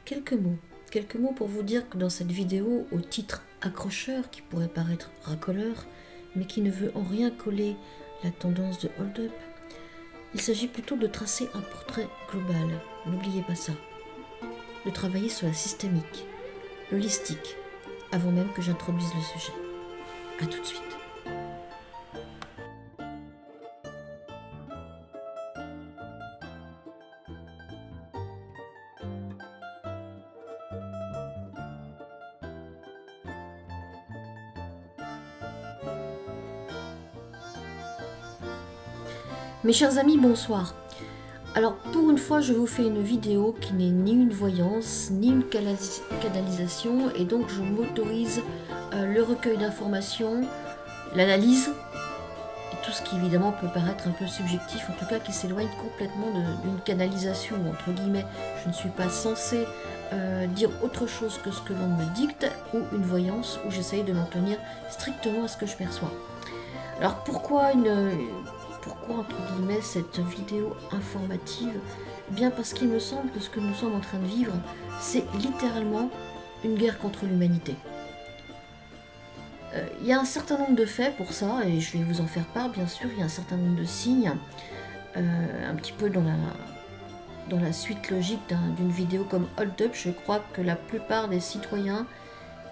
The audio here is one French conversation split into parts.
Quelques mots. Quelques mots pour vous dire que dans cette vidéo, au titre accrocheur, qui pourrait paraître racoleur, mais qui ne veut en rien coller la tendance de Hold Up, il s'agit plutôt de tracer un portrait global. N'oubliez pas ça. De travailler sur la systémique, l'holistique, avant même que j'introduise le sujet. A tout de suite. Mes chers amis, bonsoir. Alors pour une fois, je vous fais une vidéo qui n'est ni une voyance, ni une canalisation, et donc je m'autorise le recueil d'informations, l'analyse, et tout ce qui évidemment peut paraître un peu subjectif, en tout cas qui s'éloigne complètement d'une canalisation, entre guillemets. Je ne suis pas censée dire autre chose que ce que l'on me dicte, ou une voyance, où j'essaye de m'en tenir strictement à ce que je perçois. Alors pourquoi entre guillemets cette vidéo informative? Bien parce qu'il me semble que ce que nous sommes en train de vivre, c'est littéralement une guerre contre l'humanité. Il y a un certain nombre de faits pour ça, et je vais vous en faire part bien sûr. Il y a un certain nombre de signes, un petit peu dans la suite logique d'une vidéo comme Hold Up. Je crois que la plupart des citoyens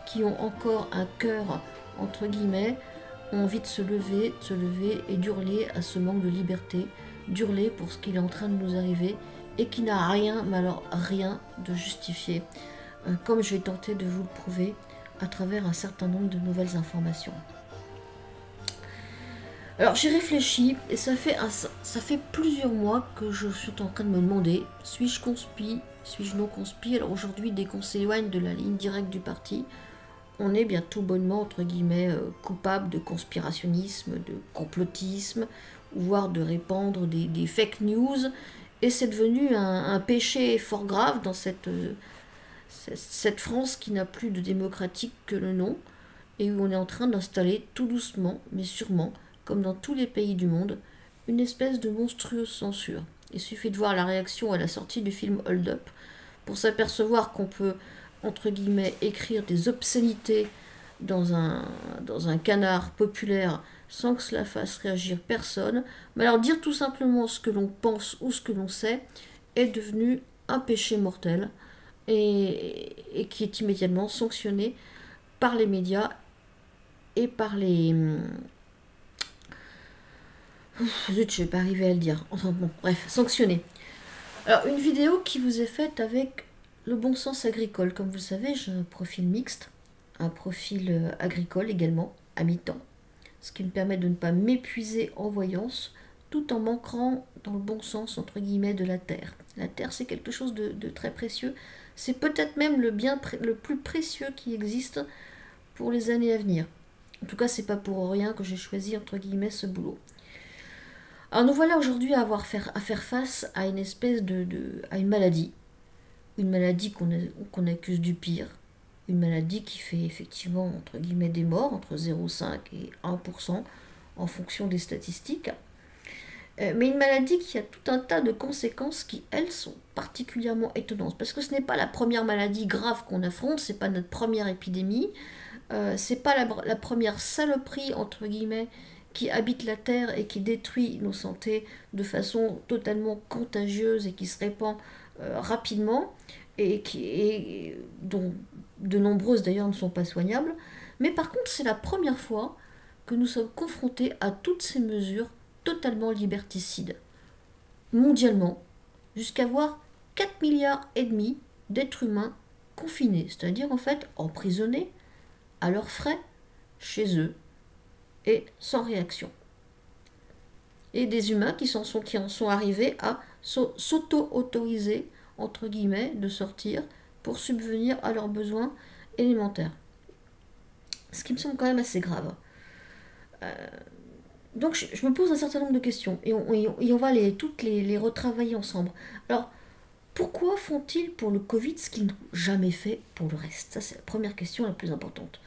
qui ont encore un cœur, entre guillemets, ont envie de se lever et d'hurler à ce manque de liberté, d'hurler pour ce qu'il est en train de nous arriver et qui n'a rien, mais alors rien de justifié, comme je vais tenter de vous le prouver à travers un certain nombre de nouvelles informations. Alors j'ai réfléchi et ça fait plusieurs mois que je suis en train de me demander, suis-je conspi, suis-je non conspi? Alors aujourd'hui, dès qu'on s'éloigne de la ligne directe du parti, on est bien tout bonnement, entre guillemets, coupable de conspirationnisme, de complotisme, voire de répandre des fake news. Et c'est devenu un péché fort grave dans cette France qui n'a plus de démocratique que le nom, et où on est en train d'installer tout doucement, mais sûrement, comme dans tous les pays du monde, une espèce de monstrueuse censure. Il suffit de voir la réaction à la sortie du film Hold Up pour s'apercevoir qu'on peut, entre guillemets, écrire des obscénités dans un canard populaire sans que cela fasse réagir personne. Mais alors dire tout simplement ce que l'on pense ou ce que l'on sait est devenu un péché mortel et qui est immédiatement sanctionné par les médias et par les... Zut, je vais pas arriver à le dire. Enfin bon, bref, sanctionné. Alors une vidéo qui vous est faite avec le bon sens agricole. Comme vous le savez, j'ai un profil mixte, un profil agricole également, à mi-temps, ce qui me permet de ne pas m'épuiser en voyance, tout en manquant dans le bon sens, entre guillemets, de la terre. La terre, c'est quelque chose de très précieux. C'est peut-être même le bien le plus précieux qui existe pour les années à venir. En tout cas, c'est pas pour rien que j'ai choisi, entre guillemets, ce boulot. Alors nous voilà aujourd'hui à faire face à une espèce à une maladie. Une maladie qu'on accuse du pire, une maladie qui fait effectivement, entre guillemets, des morts, entre 0,5 et 1% en fonction des statistiques, mais une maladie qui a tout un tas de conséquences qui, elles, sont particulièrement étonnantes, parce que ce n'est pas la première maladie grave qu'on affronte, c'est pas notre première épidémie, c'est pas la première saloperie, entre guillemets, qui habite la Terre et qui détruit nos santé de façon totalement contagieuse et qui se répand rapidement, et dont de nombreuses d'ailleurs ne sont pas soignables. Mais par contre, c'est la première fois que nous sommes confrontés à toutes ces mesures totalement liberticides. Mondialement, jusqu'à voir 4 milliards et demi d'êtres humains confinés, c'est-à-dire en fait emprisonnés à leurs frais chez eux et sans réaction. Et des humains qui en sont arrivés à s'auto-autoriser, entre guillemets, de sortir pour subvenir à leurs besoins élémentaires. Ce qui me semble quand même assez grave. Donc je me pose un certain nombre de questions et on va toutes les retravailler ensemble. Alors, pourquoi font-ils pour le Covid ce qu'ils n'ont jamais fait pour le reste? Ça, c'est la première question la plus importante.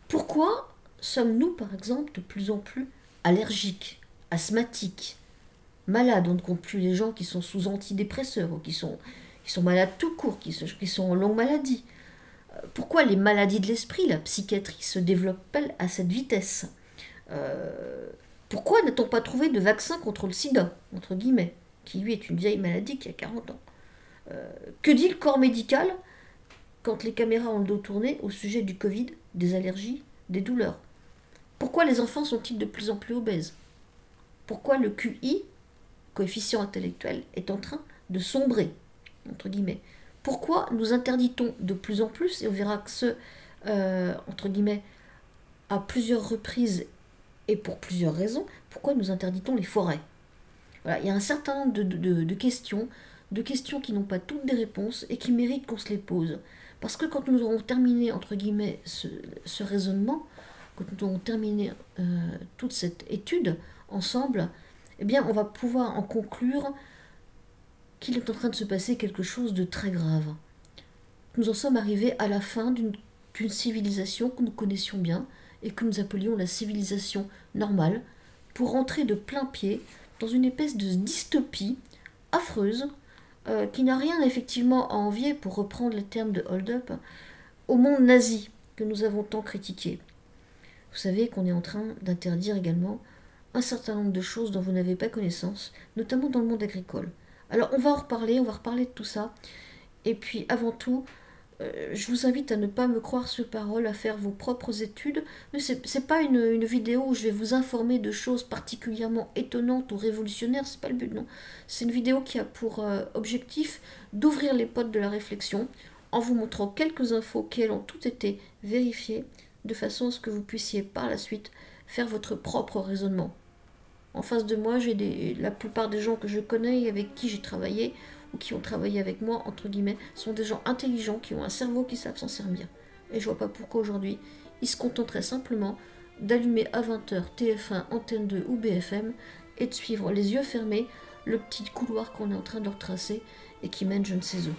Pourquoi sommes-nous, par exemple, de plus en plus allergiques, asthmatiques, malades? On ne compte plus les gens qui sont sous antidépresseurs ou qui qui sont malades tout court, qui sont en longue maladie. Pourquoi les maladies de l'esprit, la psychiatrie, se développent-elles à cette vitesse? Pourquoi n'a-t-on pas trouvé de vaccin contre le sida, entre guillemets, qui lui est une vieille maladie qui a 40 ans? Que dit le corps médical quand les caméras ont le dos tourné au sujet du Covid, des allergies, des douleurs? Pourquoi les enfants sont-ils de plus en plus obèses? Pourquoi le QI, coefficient intellectuel, est en train de sombrer, entre guillemets? Pourquoi nous interdit-on de plus en plus, et on verra que entre guillemets, à plusieurs reprises et pour plusieurs raisons, pourquoi nous interdit-on les forêts? Voilà, il y a un certain nombre de questions qui n'ont pas toutes des réponses et qui méritent qu'on se les pose. Parce que quand nous aurons terminé, entre guillemets, ce raisonnement, quand nous aurons terminé toute cette étude ensemble, eh bien, on va pouvoir en conclure qu'il est en train de se passer quelque chose de très grave. Nous en sommes arrivés à la fin d'une civilisation que nous connaissions bien et que nous appelions la civilisation normale, pour rentrer de plein pied dans une espèce de dystopie affreuse qui n'a rien effectivement à envier, pour reprendre les termes de Hold Up, au monde nazi que nous avons tant critiqué. Vous savez qu'on est en train d'interdire également un certain nombre de choses dont vous n'avez pas connaissance, notamment dans le monde agricole. Alors on va on va reparler de tout ça. Et puis avant tout, je vous invite à ne pas me croire sur parole, à faire vos propres études. Mais c'est pas une vidéo où je vais vous informer de choses particulièrement étonnantes ou révolutionnaires, c'est pas le but, non. C'est une vidéo qui a pour objectif d'ouvrir les portes de la réflexion en vous montrant quelques infos qui, elles, ont toutes été vérifiées, de façon à ce que vous puissiez par la suite faire votre propre raisonnement. En face de moi, j'ai la plupart des gens que je connais et avec qui j'ai travaillé, ou qui ont travaillé avec moi, entre guillemets, sont des gens intelligents, qui ont un cerveau qui savent s'en servir. Et je vois pas pourquoi aujourd'hui, ils se contenteraient simplement d'allumer à 20h TF1, Antenne 2 ou BFM, et de suivre les yeux fermés le petit couloir qu'on est en train de leur tracer et qui mène je ne sais où.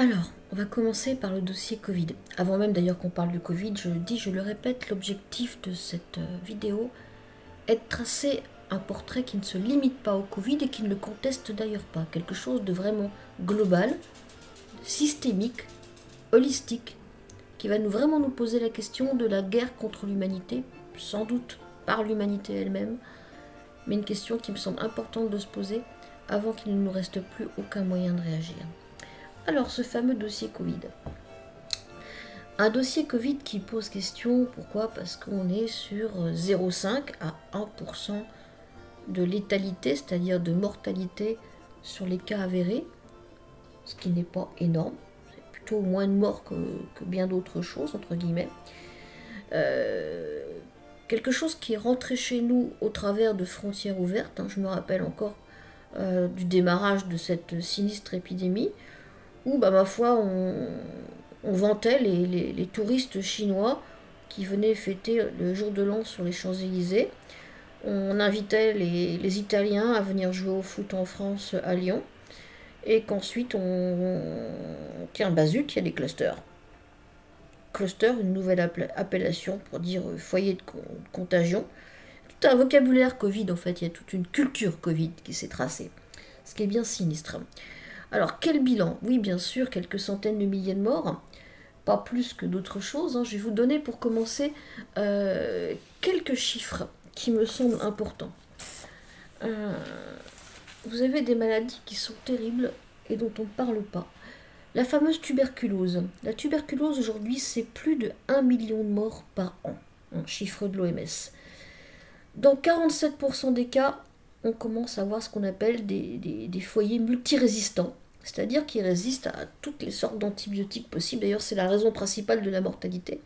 Alors, on va commencer par le dossier Covid. Avant même d'ailleurs qu'on parle du Covid, je le répète, l'objectif de cette vidéo est de tracer un portrait qui ne se limite pas au Covid et qui ne le conteste d'ailleurs pas. Quelque chose de vraiment global, systémique, holistique, qui va vraiment nous poser la question de la guerre contre l'humanité, sans doute par l'humanité elle-même, mais une question qui me semble importante de se poser avant qu'il ne nous reste plus aucun moyen de réagir. Alors, ce fameux dossier Covid. Un dossier Covid qui pose question, pourquoi? Parce qu'on est sur 0,5 à 1% de létalité, c'est-à-dire de mortalité sur les cas avérés, ce qui n'est pas énorme, c'est plutôt moins de morts que bien d'autres choses, entre guillemets. Quelque chose qui est rentré chez nous au travers de frontières ouvertes, je me rappelle encore du démarrage de cette sinistre épidémie, où, ma foi, on vantait les touristes chinois qui venaient fêter le jour de l'an sur les Champs-Élysées. On invitait les Italiens à venir jouer au foot en France à Lyon. Et qu'ensuite, tiens, zut, il y a des clusters. Cluster, une nouvelle appellation pour dire foyer de contagion. Tout un vocabulaire Covid, en fait. Il y a toute une culture Covid qui s'est tracée. Ce qui est bien sinistre. Alors, quel bilan? Oui, bien sûr, quelques centaines de milliers de morts, pas plus que d'autres choses. Je vais vous donner pour commencer quelques chiffres qui me semblent importants. Vous avez des maladies qui sont terribles et dont on ne parle pas. La fameuse tuberculose. La tuberculose, aujourd'hui, c'est plus de 1 million de morts par an, chiffre de l'OMS. Dans 47% des cas, on commence à voir ce qu'on appelle des foyers multirésistants, c'est-à-dire qui résistent à toutes les sortes d'antibiotiques possibles. D'ailleurs, c'est la raison principale de la mortalité.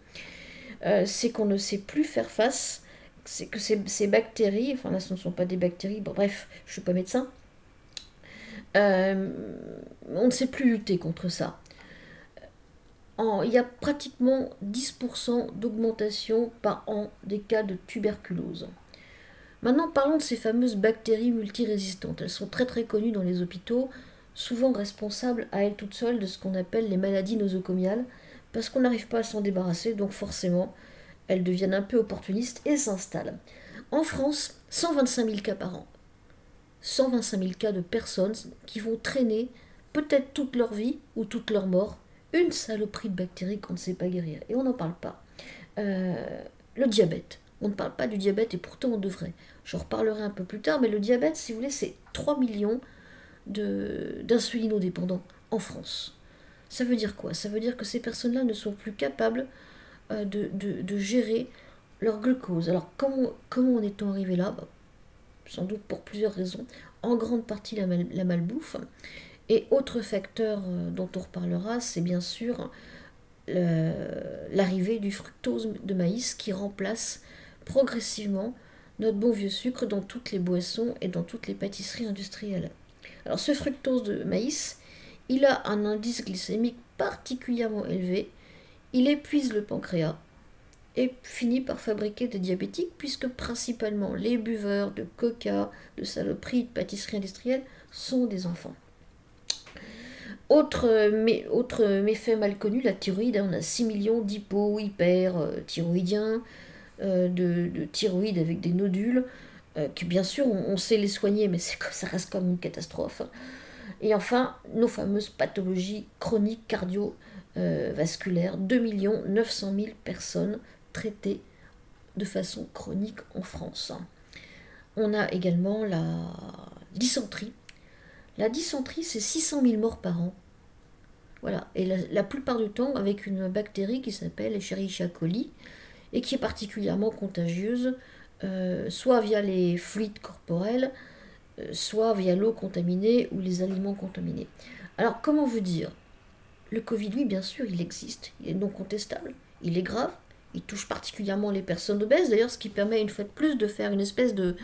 C'est qu'on ne sait plus faire face, c'est que ces bactéries, enfin là ce ne sont pas des bactéries, bon, bref, je ne suis pas médecin, on ne sait plus lutter contre ça. Il y a pratiquement 10% d'augmentation par an des cas de tuberculose. Maintenant, parlons de ces fameuses bactéries multirésistantes. Elles sont très très connues dans les hôpitaux, souvent responsables à elles toutes seules de ce qu'on appelle les maladies nosocomiales, parce qu'on n'arrive pas à s'en débarrasser, donc forcément, elles deviennent un peu opportunistes et s'installent. En France, 125 000 cas par an. 125 000 cas de personnes qui vont traîner, peut-être toute leur vie ou toute leur mort, une saloperie de bactéries qu'on ne sait pas guérir. Et on n'en parle pas. Le diabète. On ne parle pas du diabète et pourtant on devrait. J'en reparlerai un peu plus tard, mais le diabète, si vous voulez, c'est 3 millions d'insulinodépendants en France. Ça veut dire quoi? Ça veut dire que ces personnes-là ne sont plus capables de gérer leur glucose. Alors comment en est-on arrivé là? Sans doute pour plusieurs raisons. En grande partie la malbouffe. Et autre facteur dont on reparlera, c'est bien sûr l'arrivée du fructose de maïs qui remplace progressivement notre bon vieux sucre dans toutes les boissons et dans toutes les pâtisseries industrielles. Alors ce fructose de maïs, il a un indice glycémique particulièrement élevé, il épuise le pancréas et finit par fabriquer des diabétiques puisque principalement les buveurs de coca, de saloperies, de pâtisseries industrielles sont des enfants. Autre méfait mal connu, la thyroïde, on a 6 millions d'hypo-hyper-thyroïdiens, de thyroïde avec des nodules, que bien sûr on sait les soigner, mais ça reste comme une catastrophe. Et enfin, nos fameuses pathologies chroniques cardiovasculaires, 2 900 000 personnes traitées de façon chronique en France. On a également la dysenterie. La dysenterie, c'est 600 000 morts par an. Voilà, et la plupart du temps avec une bactérie qui s'appelle Escherichia coli et qui est particulièrement contagieuse, soit via les fluides corporels, soit via l'eau contaminée ou les aliments contaminés. Alors, comment vous dire? Le Covid, oui, bien sûr, il existe, il est non contestable, il est grave, il touche particulièrement les personnes obèses, d'ailleurs, ce qui permet une fois de plus de faire une espèce de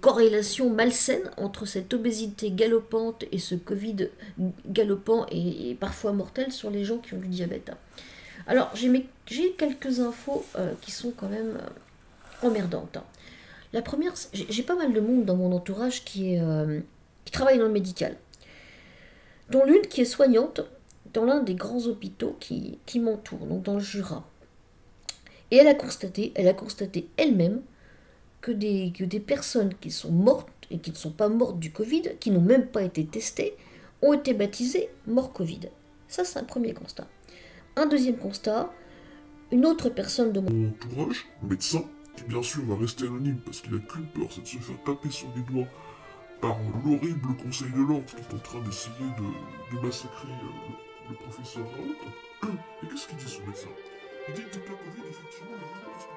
corrélation malsaine entre cette obésité galopante et ce Covid galopant et parfois mortel sur les gens qui ont du diabète. Alors, j'ai quelques infos qui sont quand même emmerdantes. La première, j'ai pas mal de monde dans mon entourage qui travaille dans le médical, dont l'une qui est soignante dans l'un des grands hôpitaux qui m'entourent, donc dans le Jura. Et elle a constaté elle-même que des personnes qui sont mortes et qui ne sont pas mortes du Covid, qui n'ont même pas été testées, ont été baptisées mort Covid. Ça, c'est un premier constat. Un deuxième constat, une autre personne de mon entourage, médecin, qui bien sûr va rester anonyme parce qu'il a qu'une peur, c'est de se faire taper sur les doigts par l'horrible conseil de l'ordre qui est en train d'essayer de massacrer le professeur Raoult. Et qu'est-ce qu'il dit ce médecin? Il dit que t'es pas Covid, effectivement, mais qu'est-ce que tu